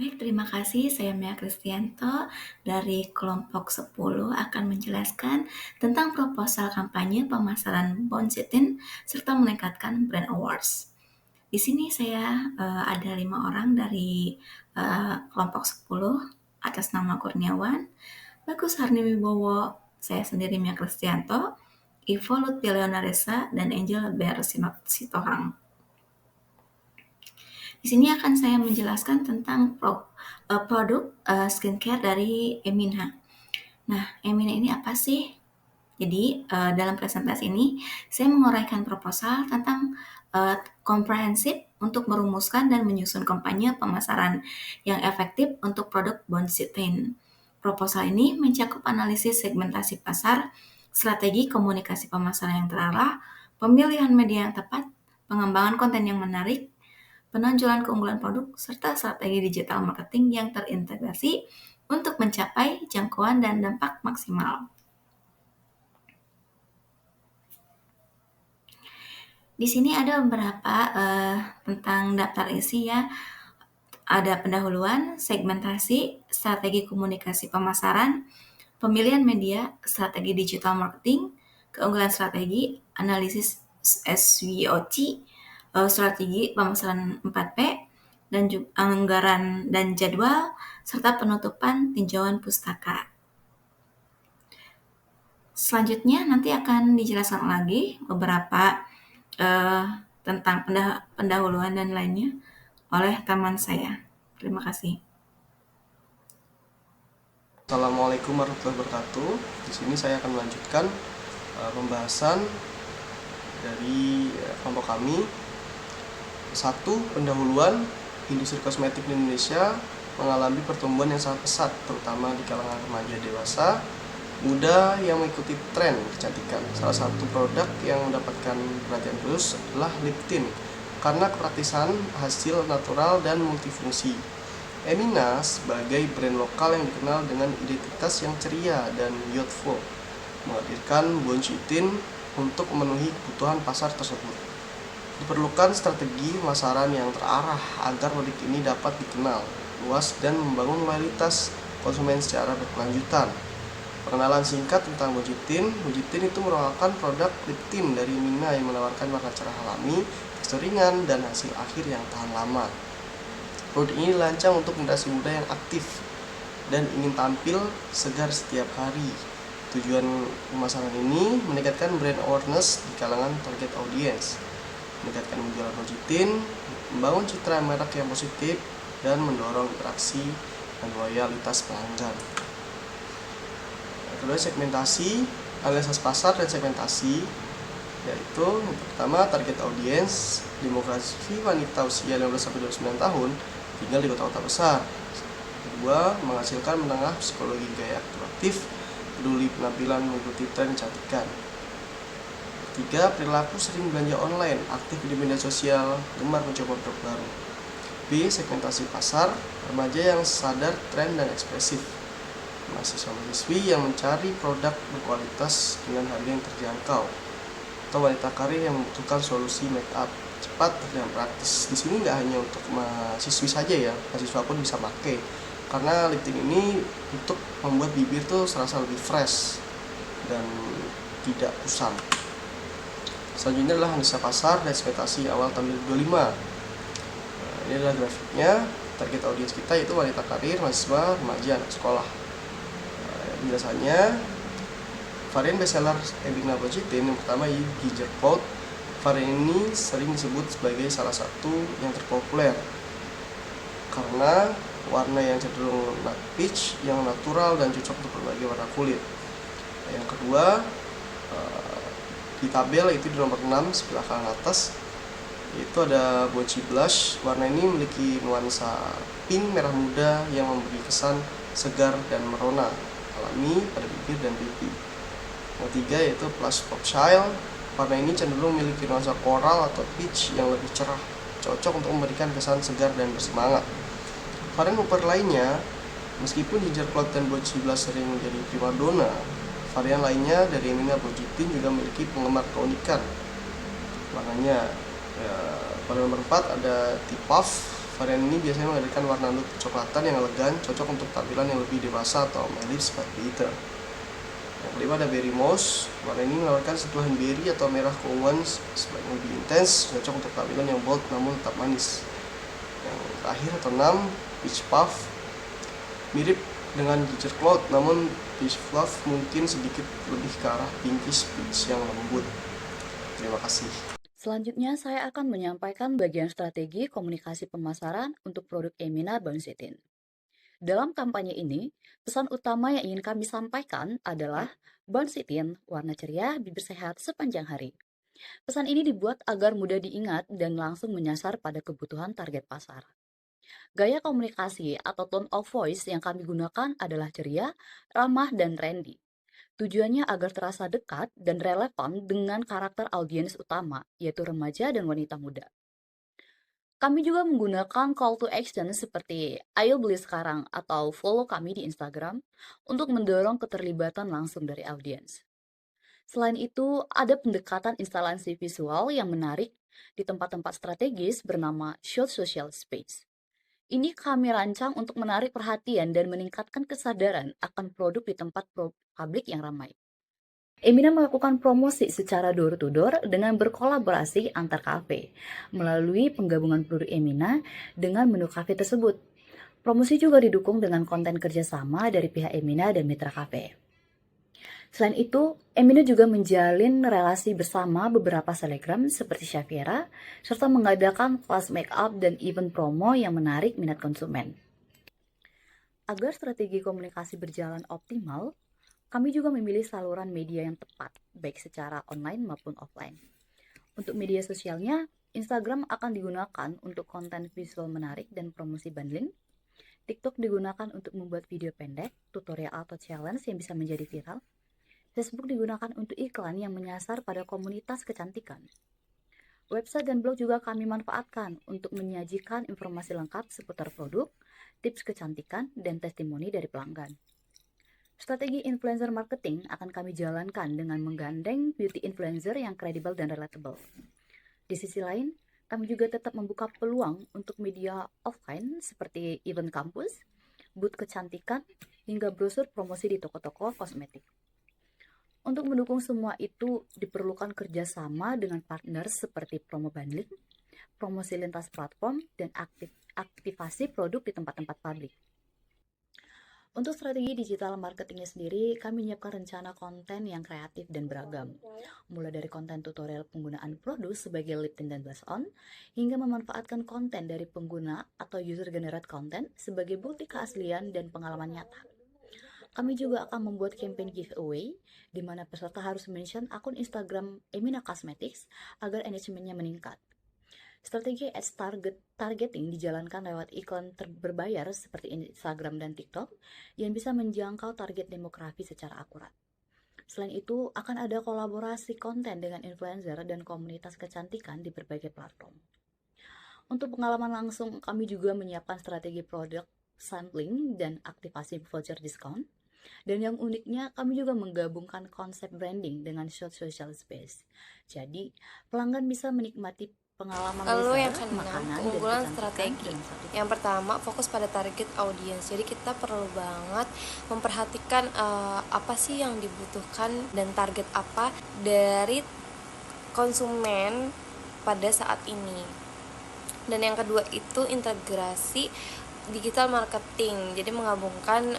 Baik, terima kasih. Saya Mia Kristianto dari kelompok 10 akan menjelaskan tentang proposal kampanye pemasaran Bonsitin serta meningkatkan brand awareness. Di sini saya ada 5 orang dari kelompok 10 atas nama Kurniawan, Bagus Harni Wibowo, saya sendiri Mia Kristianto, Ivo Lutfi Leonaresa, dan Angel Ber Sitohang. Di sini akan saya menjelaskan tentang produk skincare dari Emina. Nah, Emina ini apa sih? Jadi, dalam presentasi ini saya menguraikan proposal tentang komprehensif untuk merumuskan dan menyusun kampanye pemasaran yang efektif untuk produk Bonsitin. Proposal ini mencakup analisis segmentasi pasar, strategi komunikasi pemasaran yang terarah, pemilihan media yang tepat, pengembangan konten yang menarik, penonjolan keunggulan produk, serta strategi digital marketing yang terintegrasi untuk mencapai jangkauan dan dampak maksimal. Di sini ada beberapa tentang daftar isi ya. Ada pendahuluan, segmentasi, strategi komunikasi pemasaran, pemilihan media, strategi digital marketing, keunggulan strategi, analisis SWOT, strategi pemasaran 4P, dan juga anggaran dan jadwal, serta penutupan tinjauan pustaka. Selanjutnya nanti akan dijelaskan lagi beberapa tentang pendahuluan dan lainnya oleh teman saya. Terima kasih. Assalamualaikum warahmatullahi wabarakatuh. Di sini saya akan melanjutkan pembahasan dari kelompok kami. 1. Pendahuluan. Industri kosmetik di Indonesia mengalami pertumbuhan yang sangat pesat, terutama di kalangan remaja dewasa muda yang mengikuti tren kecantikan. Salah satu produk yang mendapatkan perhatian khusus adalah lip tint karena kepraktisan, hasil natural, dan multifungsi. Emina sebagai brand lokal yang dikenal dengan identitas yang ceria dan youthful menghadirkan Bonsitin untuk memenuhi kebutuhan pasar tersebut. Diperlukan strategi pemasaran yang terarah agar produk ini dapat dikenal luas dan membangun loyalitas konsumen secara berkelanjutan. Pengenalan singkat tentang Bonsitin. Bonsitin itu merupakan produk lip tint dari Emina yang menawarkan warna cerah alami, tekstur ringan, dan hasil akhir yang tahan lama. Produk ini dirancang untuk generasi muda yang aktif dan ingin tampil segar setiap hari. Tujuan pemasaran ini meningkatkan brand awareness di kalangan target audience, meningkatkan penjualan Bonsitin, membangun citra merek yang positif, dan mendorong interaksi dan loyalitas pelanggan. Kedua, segmentasi, analisis pasar dan segmentasi, yaitu yang pertama target audience, demografi wanita usia 15-29 tahun tinggal di kota-kota besar. Kedua, menghasilkan menengah psikologi gaya aktif, peduli penampilan mengikuti tren kecantikan. Ketiga, perilaku sering belanja online, aktif di media sosial, gemar mencoba produk baru. B. Segmentasi pasar, remaja yang sadar tren dan ekspresif. Mahasiswa-mahasiswi yang mencari produk berkualitas dengan harga yang terjangkau. Atau wanita karir yang membutuhkan solusi make up cepat dan praktis. Di sini nggak hanya untuk mahasiswi saja ya, mahasiswa pun bisa pakai. Karena lip tint ini untuk membuat bibir tuh serasa lebih fresh dan tidak kusam. Selanjutnya adalah analisa pasar dan ekspektasi awal tahun 2025. Ini adalah grafiknya. Target audiens kita yaitu wanita karir, mahasiswa, remaja, anak sekolah. Biasanya varian bestseller Emina Bonsitin yang pertama Ginger Cloud. Varian ini sering disebut sebagai salah satu yang terpopuler karena warna yang cenderung matte peach yang natural dan cocok untuk berbagai warna kulit. Yang kedua, di tabel itu di nomor 6 sebelah kanan atas, yaitu ada Bonci Blush. Warna ini memiliki nuansa pink merah muda yang memberi kesan segar dan merona alami pada bibir dan pipi. Yang ketiga yaitu Plus Pop Child. Warna ini cenderung memiliki nuansa coral atau peach yang lebih cerah, cocok untuk memberikan kesan segar dan bersemangat. Varian populer lainnya, meskipun Ginger Cloud dan Bonci Blush sering menjadi primadona, varian lainnya dari Emina Bonsitin juga memiliki penggemar keunikan. Warnanya pada nomor 4 ada Tip Puff. Varian ini biasanya menghadirkan warna nude kecoklatan yang elegan, cocok untuk tampilan yang lebih dewasa atau mirip seperti glitter. Yang kelima ada berry moss. Warna ini menawarkan sentuhan berry atau merah keunguan sebaiknya lebih intens, cocok untuk tampilan yang bold namun tetap manis. Yang terakhir atau 6, peach puff. Mirip dengan ginger cloud, namun peach puff mungkin sedikit lebih ke arah pinkish peach yang lembut. Terima kasih. Selanjutnya, saya akan menyampaikan bagian strategi komunikasi pemasaran untuk produk Emina Bonsitin. Dalam kampanye ini, pesan utama yang ingin kami sampaikan adalah Bonsitin, warna ceria, bibir sehat sepanjang hari. Pesan ini dibuat agar mudah diingat dan langsung menyasar pada kebutuhan target pasar. Gaya komunikasi atau tone of voice yang kami gunakan adalah ceria, ramah, dan trendy. Tujuannya agar terasa dekat dan relevan dengan karakter audiens utama, yaitu remaja dan wanita muda. Kami juga menggunakan call to action seperti ayo beli sekarang atau follow kami di Instagram untuk mendorong keterlibatan langsung dari audiens. Selain itu, ada pendekatan instalasi visual yang menarik di tempat-tempat strategis bernama Short Social Space. Ini kami rancang untuk menarik perhatian dan meningkatkan kesadaran akan produk di tempat publik yang ramai. Emina melakukan promosi secara door-to-door dengan berkolaborasi antar kafe melalui penggabungan produk Emina dengan menu kafe tersebut. Promosi juga didukung dengan konten kerjasama dari pihak Emina dan mitra kafe. Selain itu, Emina juga menjalin relasi bersama beberapa selebgram seperti Shafira, serta mengadakan kelas make up dan event promo yang menarik minat konsumen. Agar strategi komunikasi berjalan optimal, kami juga memilih saluran media yang tepat, baik secara online maupun offline. Untuk media sosialnya, Instagram akan digunakan untuk konten visual menarik dan promosi bundling. TikTok digunakan untuk membuat video pendek, tutorial atau challenge yang bisa menjadi viral. Facebook digunakan untuk iklan yang menyasar pada komunitas kecantikan. Website dan blog juga kami manfaatkan untuk menyajikan informasi lengkap seputar produk, tips kecantikan, dan testimoni dari pelanggan. Strategi influencer marketing akan kami jalankan dengan menggandeng beauty influencer yang kredibel dan relatable. Di sisi lain, kami juga tetap membuka peluang untuk media offline seperti event kampus, booth kecantikan, hingga brosur promosi di toko-toko kosmetik. Untuk mendukung semua itu diperlukan kerjasama dengan partner seperti promo bundling, promosi lintas platform, dan aktivasi produk di tempat-tempat publik. Untuk strategi digital marketingnya sendiri, kami menyiapkan rencana konten yang kreatif dan beragam, mulai dari konten tutorial penggunaan produk sebagai lip tint dan blush on, hingga memanfaatkan konten dari pengguna atau user-generated content sebagai bukti keaslian dan pengalaman nyata. Kami juga akan membuat campaign giveaway, di mana peserta harus mention akun Instagram Emina Cosmetics agar engagementnya meningkat. Strategi ads targeting dijalankan lewat iklan berbayar seperti Instagram dan TikTok yang bisa menjangkau target demografi secara akurat. Selain itu, akan ada kolaborasi konten dengan influencer dan komunitas kecantikan di berbagai platform. Untuk pengalaman langsung, kami juga menyiapkan strategi produk sampling dan aktivasi voucher diskon. Dan yang uniknya, kami juga menggabungkan konsep branding dengan short social space. Jadi, pelanggan bisa menikmati pengalaman Lalu yang wisata, keenam, makanan, dan keunggulan kecantikan strategi. dalam satu Yang pertama, fokus pada target audiens. Jadi kita perlu banget memperhatikan apa sih yang dibutuhkan dan target apa dari konsumen pada saat ini. Dan yang kedua itu integrasi digital marketing. Jadi menggabungkan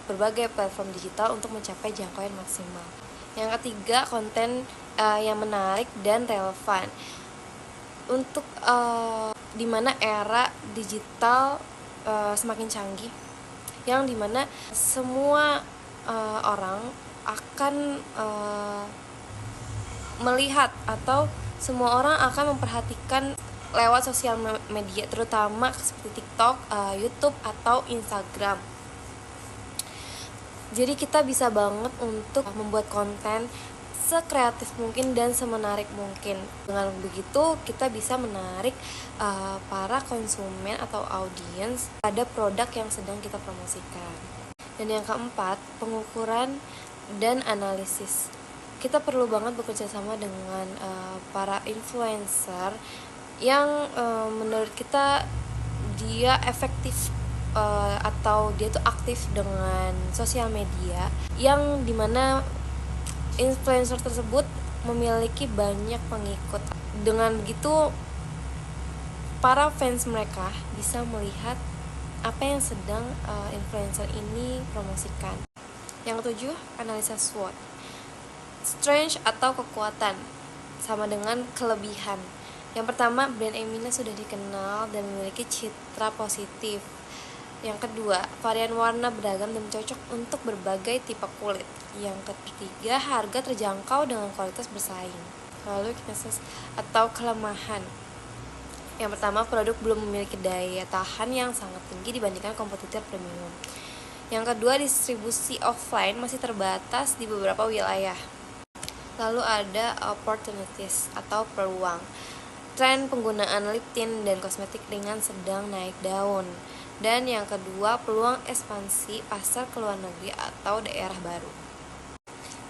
berbagai platform digital untuk mencapai jangkauan maksimal. Yang ketiga, konten yang menarik dan relevan. Untuk dimana era digital semakin canggih, yang dimana semua orang akan melihat atau semua orang akan memperhatikan lewat sosial media, terutama seperti TikTok, YouTube atau Instagram. Jadi kita bisa banget untuk membuat konten sekreatif mungkin dan semenarik mungkin. Dengan begitu kita bisa menarik para konsumen atau audiens pada produk yang sedang kita promosikan. Dan yang keempat, pengukuran dan analisis. Kita perlu banget bekerja sama dengan para influencer yang menurut kita dia efektif atau dia tuh aktif dengan sosial media, yang dimana influencer tersebut memiliki banyak pengikut. Dengan begitu para fans mereka bisa melihat apa yang sedang influencer ini promosikan. Yang ketujuh, analisa SWOT. Strength atau kekuatan sama dengan kelebihan. Yang pertama, brand Emina sudah dikenal dan memiliki citra positif. Yang kedua, varian warna beragam dan cocok untuk berbagai tipe kulit. Yang ketiga, harga terjangkau dengan kualitas bersaing. Lalu weaknesses atau kelemahan. Yang pertama, produk belum memiliki daya tahan yang sangat tinggi dibandingkan kompetitor premium. Yang kedua, distribusi offline masih terbatas di beberapa wilayah. Lalu ada opportunities atau peluang. Tren penggunaan lip tint dan kosmetik ringan sedang naik daun. Dan yang kedua, peluang ekspansi pasar ke luar negeri atau daerah baru.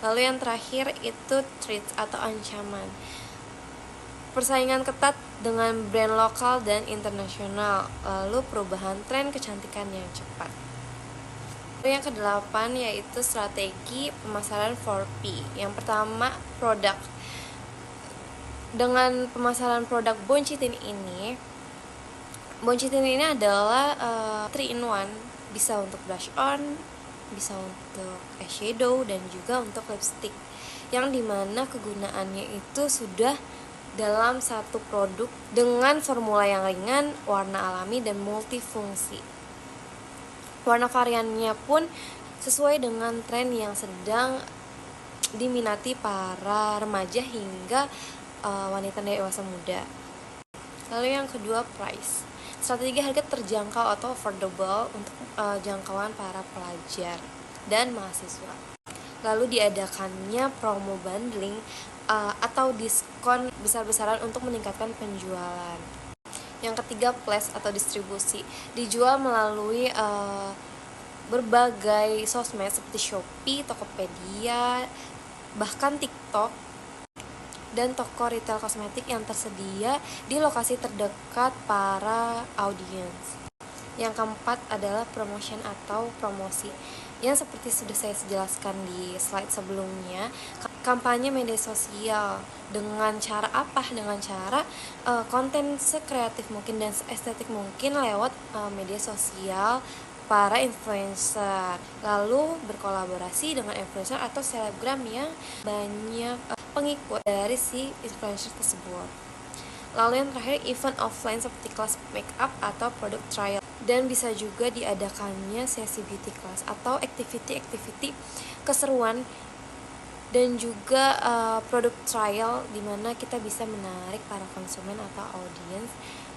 Lalu yang terakhir itu threats atau ancaman. Persaingan ketat dengan brand lokal dan internasional. Lalu perubahan tren kecantikan yang cepat. Lalu yang kedelapan yaitu strategi pemasaran 4P. Yang pertama, produk. Dengan pemasaran produk Boncitin ini adalah 3 in 1. Bisa untuk blush on, bisa untuk eyeshadow, dan juga untuk lipstick. Yang dimana kegunaannya itu sudah dalam satu produk dengan formula yang ringan, warna alami, dan multifungsi. Warna variannya pun sesuai dengan tren yang sedang diminati para remaja hingga wanita dewasa muda. Lalu yang kedua, price. Strategi harga terjangkau atau affordable untuk jangkauan para pelajar dan mahasiswa. Lalu diadakannya promo bundling atau diskon besar-besaran untuk meningkatkan penjualan. Yang ketiga, flash atau distribusi. Dijual melalui berbagai sosmed seperti Shopee, Tokopedia, bahkan TikTok, dan toko retail kosmetik yang tersedia di lokasi terdekat para audiens. Yang keempat adalah promotion atau promosi, yang seperti sudah saya jelaskan di slide sebelumnya. Kampanye media sosial dengan cara apa? Dengan cara konten sekreatif mungkin dan estetik mungkin lewat media sosial para influencer, lalu berkolaborasi dengan influencer atau selebgram yang banyak pengikut dari si influencer tersebut. Lalu yang terakhir, event offline seperti kelas makeup atau produk trial, dan bisa juga diadakannya sesi beauty class atau activity keseruan dan juga produk trial, di mana kita bisa menarik para konsumen atau audiens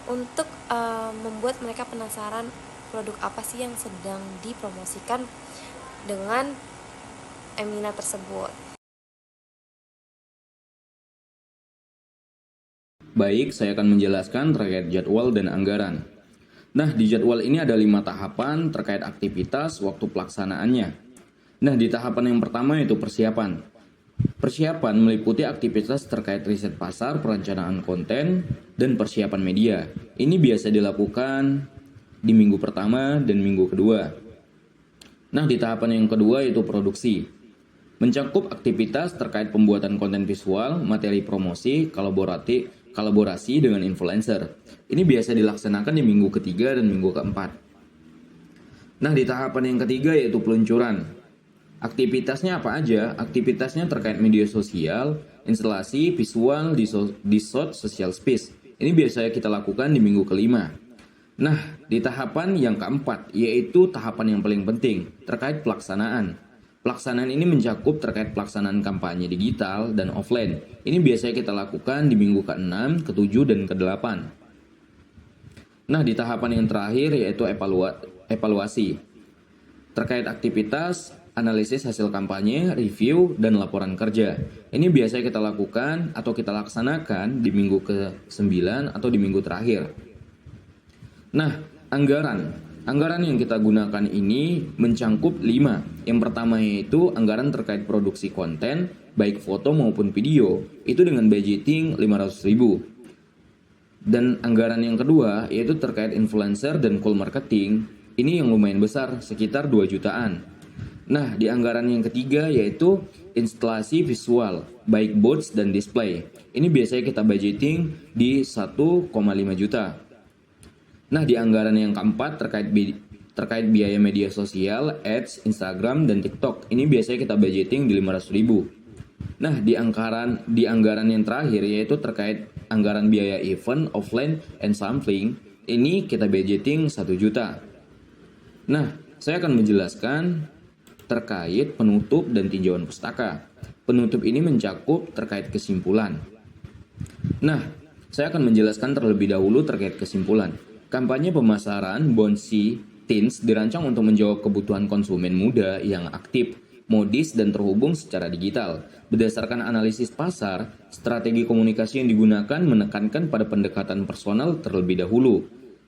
untuk membuat mereka penasaran produk apa sih yang sedang dipromosikan dengan Emina tersebut. Baik, saya akan menjelaskan terkait jadwal dan anggaran. Nah, di jadwal ini ada 5 tahapan terkait aktivitas waktu pelaksanaannya. Nah, di tahapan yang pertama yaitu persiapan. Persiapan meliputi aktivitas terkait riset pasar, perencanaan konten, dan persiapan media. Ini biasa dilakukan di minggu pertama dan minggu kedua. Nah, di tahapan yang kedua yaitu produksi. Mencakup aktivitas terkait pembuatan konten visual, materi promosi, kolaborasi dengan influencer. Ini biasa dilaksanakan di minggu ketiga dan minggu keempat. Nah, di tahapan yang ketiga yaitu peluncuran. Aktivitasnya apa aja? Aktivitasnya terkait media sosial, instalasi, visual, di social space. Ini biasanya kita lakukan di minggu kelima. Nah, di tahapan yang keempat, yaitu tahapan yang paling penting, terkait pelaksanaan. Pelaksanaan ini mencakup terkait pelaksanaan kampanye digital dan offline. Ini biasanya kita lakukan di minggu ke-6, ke-7, dan ke-8. Nah, di tahapan yang terakhir yaitu evaluasi. Terkait aktivitas, analisis hasil kampanye, review, dan laporan kerja. Ini biasanya kita lakukan atau kita laksanakan di minggu ke-9 atau di minggu terakhir. Nah, anggaran yang kita gunakan ini mencangkup 5. Yang pertama yaitu anggaran terkait produksi konten, baik foto maupun video, itu dengan budgeting 500.000. Dan anggaran yang kedua yaitu terkait influencer dan call marketing. Ini yang lumayan besar, sekitar 2 jutaan. Nah, di anggaran yang ketiga yaitu instalasi visual, baik boards dan display. Ini biasanya kita budgeting di 1,5 juta. Nah, di anggaran yang keempat terkait biaya media sosial, ads, Instagram, dan TikTok. Ini biasanya kita budgeting di 500 ribu. Nah, di anggaran yang terakhir yaitu terkait anggaran biaya event, offline, and sampling. Ini kita budgeting 1 juta. Nah, saya akan menjelaskan terkait penutup dan tinjauan pustaka. Penutup ini mencakup terkait kesimpulan. Nah, saya akan menjelaskan terlebih dahulu terkait kesimpulan. Kampanye pemasaran Bonsi Teens dirancang untuk menjawab kebutuhan konsumen muda yang aktif, modis, dan terhubung secara digital. Berdasarkan analisis pasar, strategi komunikasi yang digunakan menekankan pada pendekatan personal terlebih dahulu,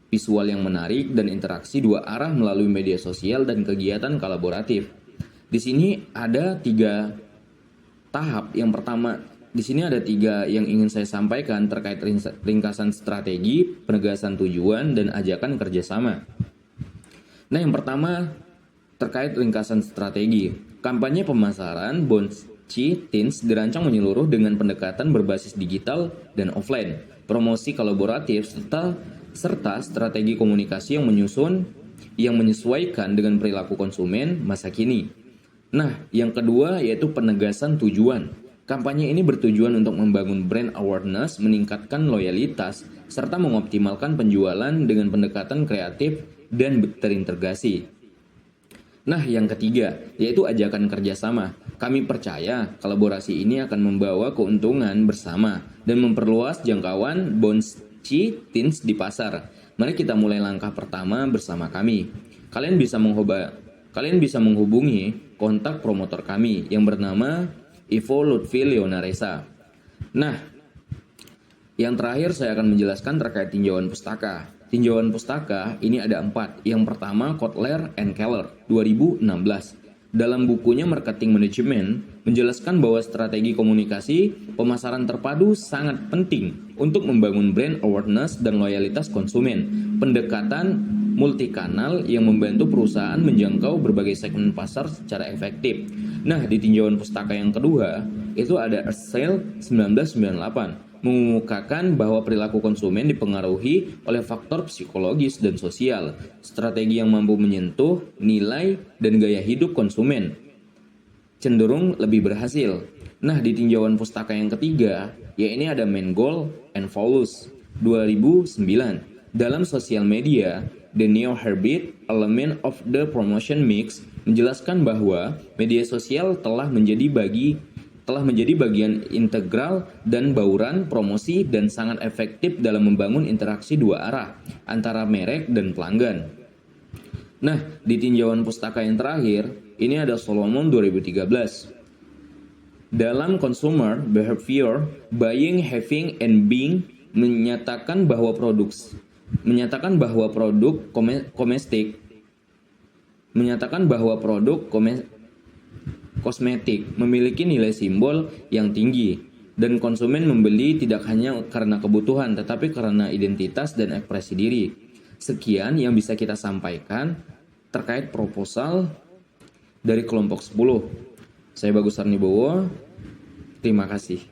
visual yang menarik, dan interaksi dua arah melalui media sosial dan kegiatan kolaboratif. Di sini ada 3 tahap. Yang pertama, di sini ada 3 yang ingin saya sampaikan terkait ringkasan strategi, penegasan tujuan, dan ajakan kerjasama. Nah, yang pertama terkait ringkasan strategi. Kampanye pemasaran Bonsi Teens dirancang menyeluruh dengan pendekatan berbasis digital dan offline, promosi kolaboratif, serta strategi komunikasi yang menyesuaikan dengan perilaku konsumen masa kini. Nah, yang kedua yaitu penegasan tujuan. Kampanye ini bertujuan untuk membangun brand awareness, meningkatkan loyalitas, serta mengoptimalkan penjualan dengan pendekatan kreatif dan terintegrasi. Nah, yang ketiga yaitu ajakan kerjasama. Kami percaya kolaborasi ini akan membawa keuntungan bersama dan memperluas jangkauan Bonsi Teens di pasar. Mari kita mulai langkah pertama bersama kami. Kalian bisa menghubungi kontak promotor kami yang bernama Ivo Lutfi Leonaresa. Nah, yang terakhir saya akan menjelaskan terkait tinjauan pustaka. Tinjauan pustaka ini ada 4. Yang pertama Kotler and Keller 2016. Dalam bukunya Marketing Management menjelaskan bahwa strategi komunikasi pemasaran terpadu sangat penting untuk membangun brand awareness dan loyalitas konsumen. Pendekatan multikanal yang membantu perusahaan menjangkau berbagai segmen pasar secara efektif. Nah, di tinjauan pustaka yang kedua itu ada Ersale 1998 mengemukakan bahwa perilaku konsumen dipengaruhi oleh faktor psikologis dan sosial. Strategi yang mampu menyentuh nilai dan gaya hidup konsumen cenderung lebih berhasil. Nah, di tinjauan pustaka yang ketiga, ya ini ada Mangold and Paulus 2009. Dalam sosial media, The Neo Habit Element of the Promotion Mix menjelaskan bahwa media sosial telah menjadi bagian integral dan bauran promosi dan sangat efektif dalam membangun interaksi dua arah antara merek dan pelanggan. Nah, di tinjauan pustaka yang terakhir, ini ada Solomon 2013. Dalam Consumer Behavior, Buying, Having, and Being menyatakan bahwa produk kosmetik memiliki nilai simbol yang tinggi dan konsumen membeli tidak hanya karena kebutuhan tetapi karena identitas dan ekspresi diri. Sekian yang bisa kita sampaikan terkait proposal dari kelompok 10. Saya Bagus Arnibowo. Terima kasih.